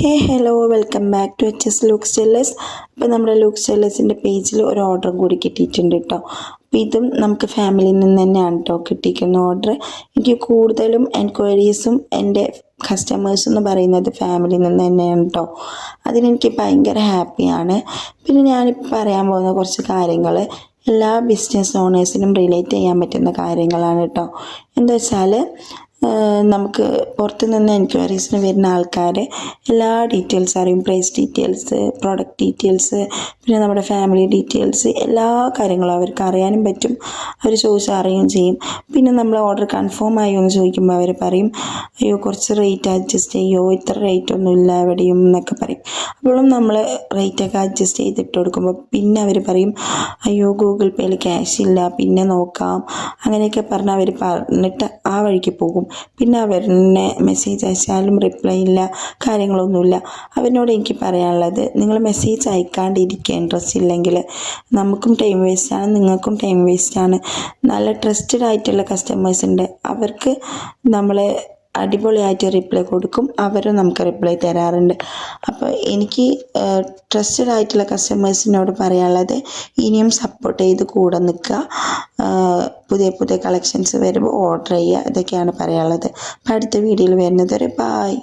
Hey hello welcome back to H look stylers. അപ്പോൾ നമ്മുടെ look സ്റ്റൈലേഴ്സിൻ്റെ പേജിൽ ഒരു ഓർഡറും കൂടി കിട്ടിയിട്ടുണ്ട് കേട്ടോ. അപ്പോൾ ഇതും നമുക്ക് ഫാമിലിയിൽ നിന്ന് തന്നെയാണ് കേട്ടോ കിട്ടിയിരിക്കുന്ന ഓർഡർ. എനിക്ക് കൂടുതലും എൻക്വയറീസും എൻ്റെ കസ്റ്റമേഴ്സ് എന്ന് പറയുന്നത് ഫാമിലിയിൽ നിന്ന് തന്നെയാണ് കേട്ടോ. അതിനെനിക്ക് ഭയങ്കര ഹാപ്പിയാണ്. പിന്നെ ഞാനിപ്പോൾ പറയാൻ പോകുന്ന കുറച്ച് കാര്യങ്ങൾ എല്ലാ ബിസിനസ് ഓണേഴ്സിനും റിലേറ്റ് ചെയ്യാൻ പറ്റുന്ന കാര്യങ്ങളാണ് കേട്ടോ. എന്താ വെച്ചാൽ നമുക്ക് പുറത്തു നിന്ന് എൻക്വയറീസിന് വരുന്ന ആൾക്കാർ എല്ലാ ഡീറ്റെയിൽസ് അറിയും. പ്രൈസ് ഡീറ്റെയിൽസ്, പ്രോഡക്റ്റ് ഡീറ്റെയിൽസ്, പിന്നെ നമ്മുടെ ഫാമിലി ഡീറ്റെയിൽസ്, എല്ലാ കാര്യങ്ങളും അവർക്ക് അറിയാനും പറ്റും. അവർ ചോദിച്ചാൽ അറിയുകയും ചെയ്യും. പിന്നെ നമ്മൾ ഓർഡർ കൺഫേം ആയോ എന്ന് ചോദിക്കുമ്പോൾ അവർ പറയും, അയ്യോ കുറച്ച് റേറ്റ് അഡ്ജസ്റ്റ് ചെയ്യോ, ഇത്ര റേറ്റ് ഒന്നും ഇല്ല എവിടെയും എന്നൊക്കെ പറയും. അപ്പോഴും നമ്മൾ റേറ്റൊക്കെ അഡ്ജസ്റ്റ് ചെയ്തിട്ട് കൊടുക്കുമ്പോൾ പിന്നെ അവർ പറയും, അയ്യോ ഗൂഗിൾ പേയിൽ ക്യാഷ് ഇല്ല, പിന്നെ നോക്കാം, അങ്ങനെയൊക്കെ പറഞ്ഞ് അവർ പറഞ്ഞിട്ട് ആ വഴിക്ക് പോകും. പിന്നെ അവരെന്നെ മെസ്സേജ് അയച്ചാലും റിപ്ലൈ ഇല്ല, കാര്യങ്ങളൊന്നുമില്ല. അവരിനോട് എനിക്ക് പറയാനുള്ളത്, നിങ്ങൾ മെസ്സേജ് അയക്കാണ്ടിരിക്കുക. ഇൻട്രസ്റ്റ് ഇല്ലെങ്കിൽ നമുക്കും ടൈം വേസ്റ്റാണ്, നിങ്ങൾക്കും ടൈം വേസ്റ്റാണ്. നല്ല ട്രസ്റ്റഡ് ആയിട്ടുള്ള കസ്റ്റമേഴ്സ് ഉണ്ട്, അവർക്ക് നമ്മൾ അടിപൊളിയായിട്ട് റിപ്ലൈ കൊടുക്കും, അവരും നമുക്ക് റിപ്ലൈ തരാറുണ്ട്. അപ്പോൾ എനിക്ക് ട്രസ്റ്റഡ് ആയിട്ടുള്ള കസ്റ്റമേഴ്സിനോട് പറയാനുള്ളത്, ഇനിയും സപ്പോർട്ട് ചെയ്ത് കൂടെ നിൽക്കുക. പുതിയ പുതിയ കളക്ഷൻസ് വരുമ്പോൾ ഓർഡർ ചെയ്യുക. ഇതൊക്കെയാണ് പറയാനുള്ളത്. അപ്പോൾ അടുത്ത വീഡിയോയിൽ വരുന്നത് വരെ ബായ്.